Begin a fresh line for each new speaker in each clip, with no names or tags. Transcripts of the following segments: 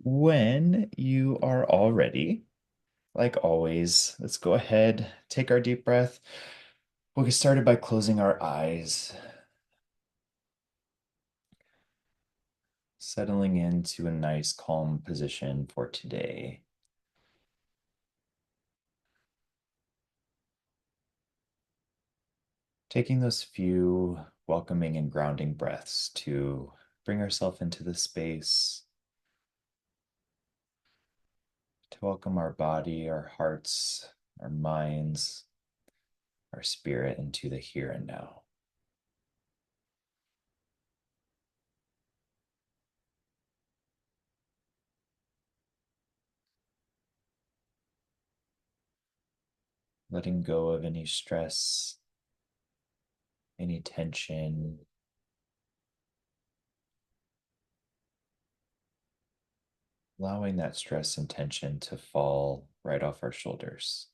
When you are all ready, like always, let's go ahead, take our deep breath. We'll get started by closing our eyes, settling into a nice, calm position for today. Taking those few welcoming and grounding breaths to bring ourselves into the space, to welcome our body, our hearts, our minds, our spirit into the here and now. Letting go of any stress, any tension, allowing that stress and tension to fall right off our shoulders.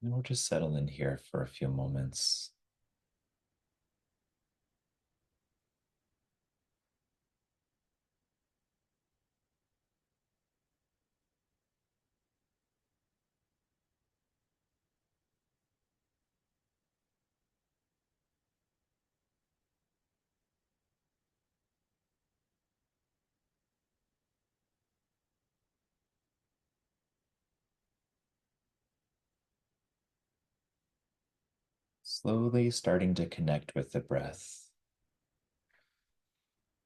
And we'll just settle in here for a few moments. Slowly starting to connect with the breath.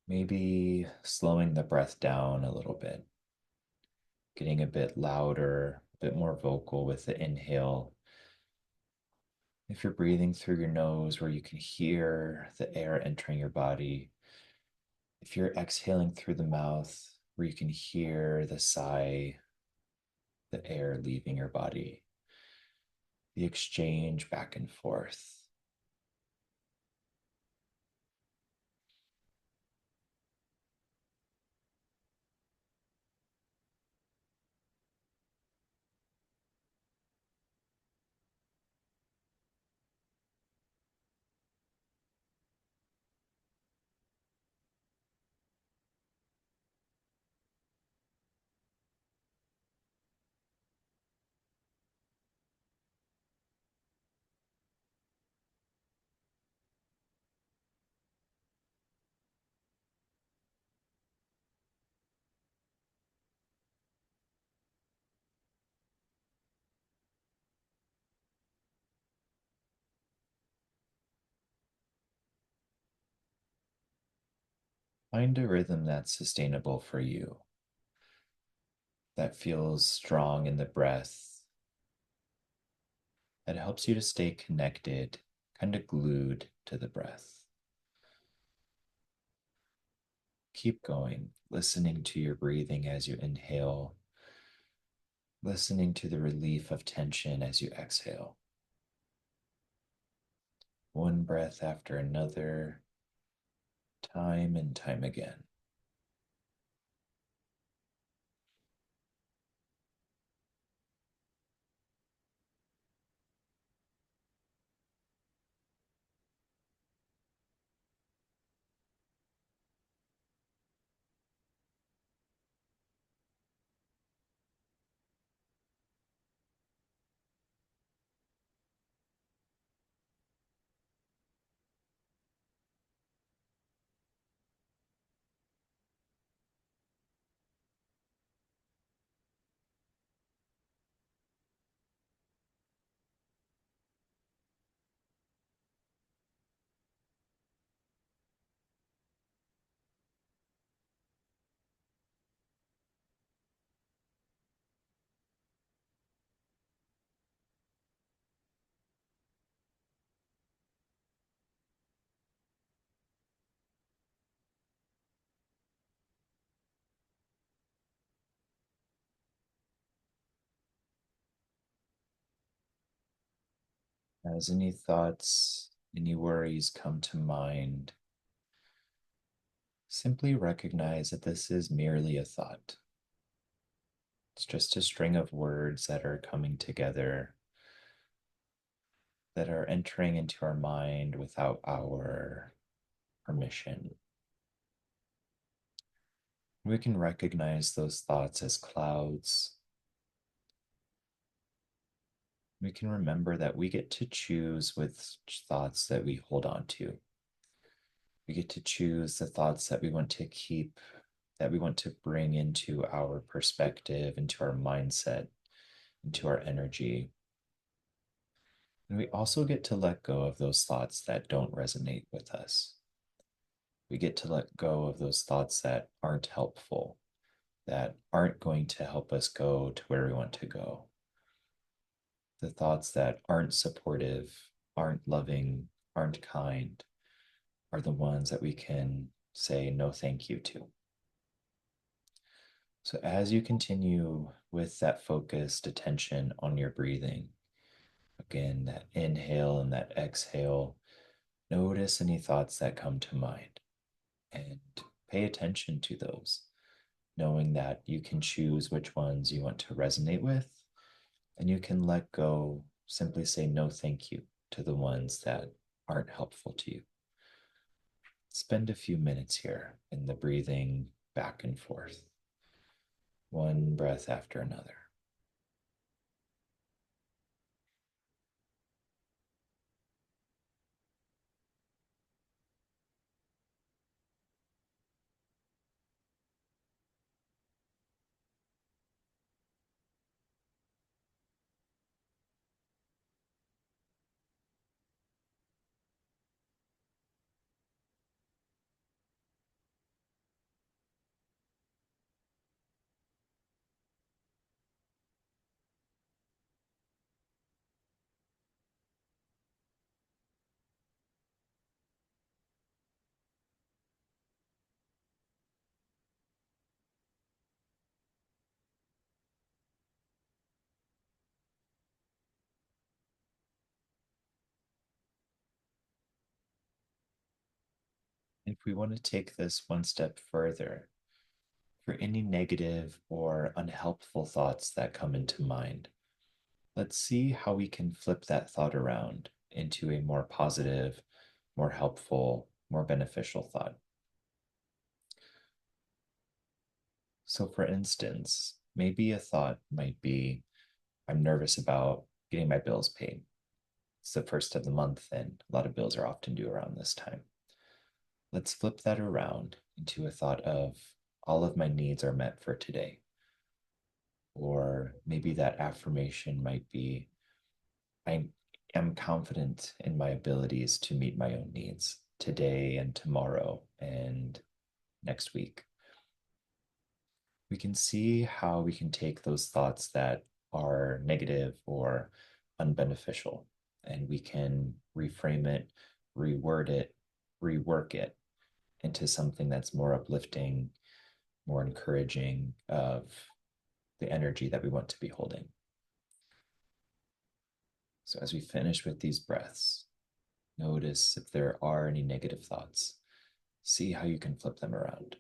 Maybe slowing the breath down a little bit, getting a bit louder, a bit more vocal with the inhale. If you're breathing through your nose where you can hear the air entering your body, if you're exhaling through the mouth where you can hear the sigh, the air leaving your body, the exchange back and forth. Find a rhythm that's sustainable for you, that feels strong in the breath, that helps you to stay connected, kind of glued to the breath. Keep going, listening to your breathing as you inhale, listening to the relief of tension as you exhale. One breath after another, time and time again. As any thoughts, any worries come to mind, simply recognize that this is merely a thought. It's just a string of words that are coming together, that are entering into our mind without our permission. We can recognize those thoughts as clouds. We can remember that we get to choose which thoughts that we hold on to. We get to choose the thoughts that we want to keep, that we want to bring into our perspective, into our mindset, into our energy. And we also get to let go of those thoughts that don't resonate with us. We get to let go of those thoughts that aren't helpful, that aren't going to help us go to where we want to go. The thoughts that aren't supportive, aren't loving, aren't kind are the ones that we can say no thank you to. So, as you continue with that focused attention on your breathing, again, that inhale and that exhale, notice any thoughts that come to mind and pay attention to those, knowing that you can choose which ones you want to resonate with, and you can let go, simply say no thank you to the ones that aren't helpful to you. Spend a few minutes here in the breathing back and forth, one breath after another. If we want to take this one step further, for any negative or unhelpful thoughts that come into mind, let's see how we can flip that thought around into a more positive, more helpful, more beneficial thought. So, for instance, maybe a thought might be, I'm nervous about getting my bills paid. It's the first of the month, and a lot of bills are often due around this time. Let's flip that around into a thought of, all of my needs are met for today. Or maybe that affirmation might be, I am confident in my abilities to meet my own needs today and tomorrow and next week. We can see how we can take those thoughts that are negative or unbeneficial, and we can reframe it, reword it, rework it into something that's more uplifting, more encouraging of the energy that we want to be holding. So, as we finish with these breaths, notice if there are any negative thoughts. See how you can flip them around.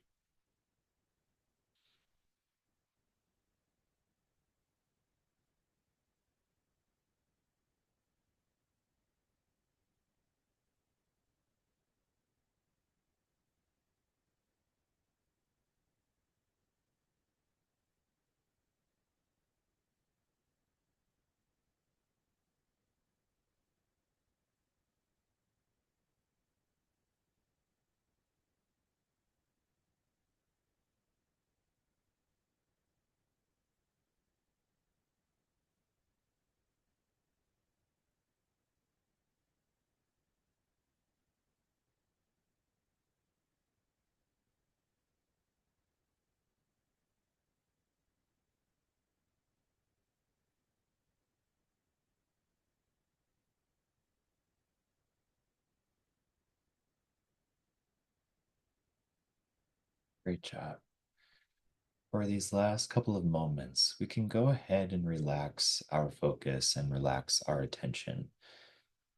Great job. For these last couple of moments, we can go ahead and relax our focus and relax our attention.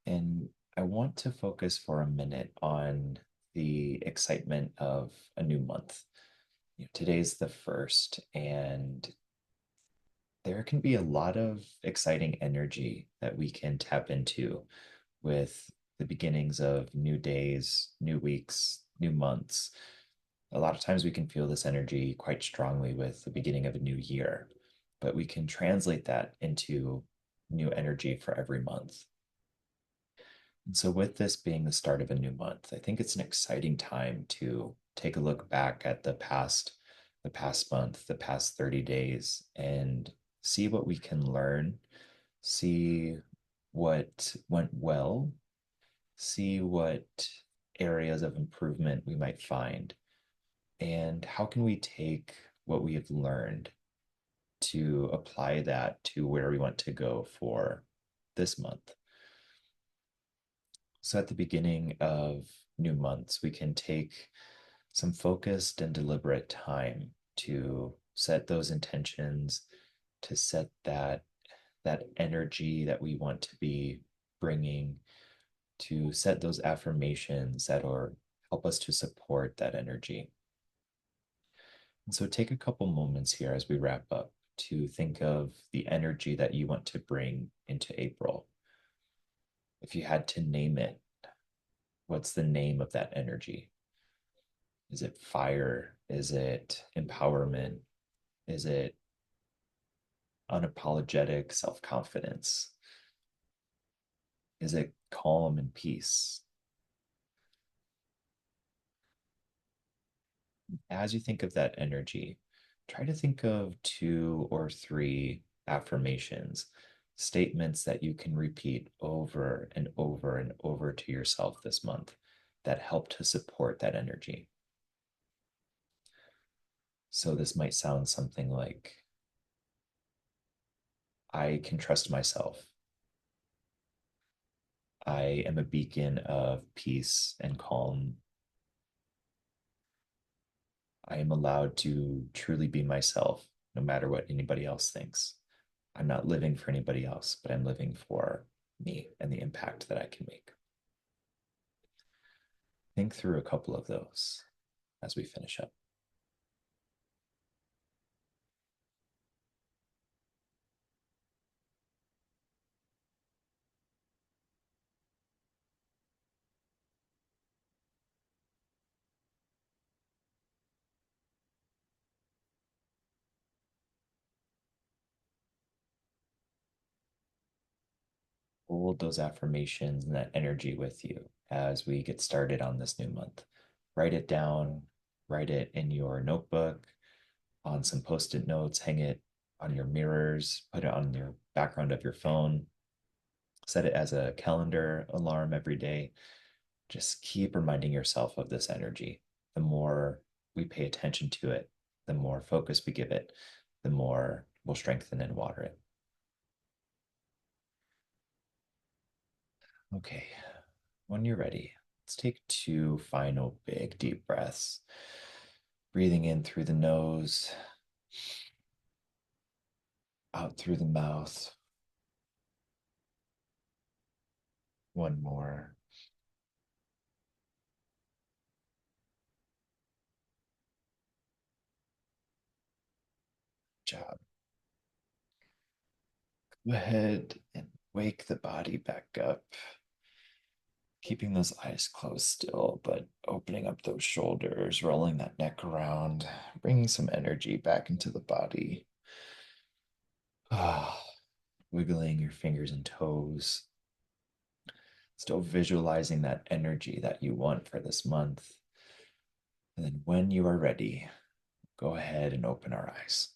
And I want to focus for a minute on the excitement of a new month. Today's the first, and there can be a lot of exciting energy that we can tap into with the beginnings of new days, new weeks, new months. A lot of times we can feel this energy quite strongly with the beginning of a new year, but we can translate that into new energy for every month. And so, with this being the start of a new month, I think it's an exciting time to take a look back at the past month, the past 30 days, and see what we can learn, see what went well, see what areas of improvement we might find, and how can we take what we have learned to apply that to where we want to go for this month. So at the beginning of new months, we can take some focused and deliberate time to set those intentions, to set that energy that we want to be bringing, to set those affirmations that are help us to support that energy. And so take a couple moments here as we wrap up to think of the energy that you want to bring into April. If you had to name it, what's the name of that energy? Is it fire? Is it empowerment? Is it unapologetic self confidence? Is it calm and peace? As you think of that energy, try to think of two or three affirmations, statements that you can repeat over and over and over to yourself this month that help to support that energy. So this might sound something like, I can trust myself. I am a beacon of peace and calm. I am allowed to truly be myself, no matter what anybody else thinks. I'm not living for anybody else, but I'm living for me and the impact that I can make. Think through a couple of those as we finish up. Hold those affirmations and that energy with you as we get started on this new month. Write it down, write it in your notebook, on some post it notes, hang it on your mirrors, put it on your background of your phone, set it as a calendar alarm every day. Just keep reminding yourself of this energy. The more we pay attention to it, the more focus we give it, the more we'll strengthen and water it. Okay, when you're ready, let's take two final big deep breaths. Breathing in through the nose, out through the mouth. One more. Job. Go ahead and wake the body back up. Keeping those eyes closed still, but opening up those shoulders, rolling that neck around, bringing some energy back into the body. Ah, wiggling your fingers and toes. Still visualizing that energy that you want for this month. And then when you are ready, go ahead and open our eyes.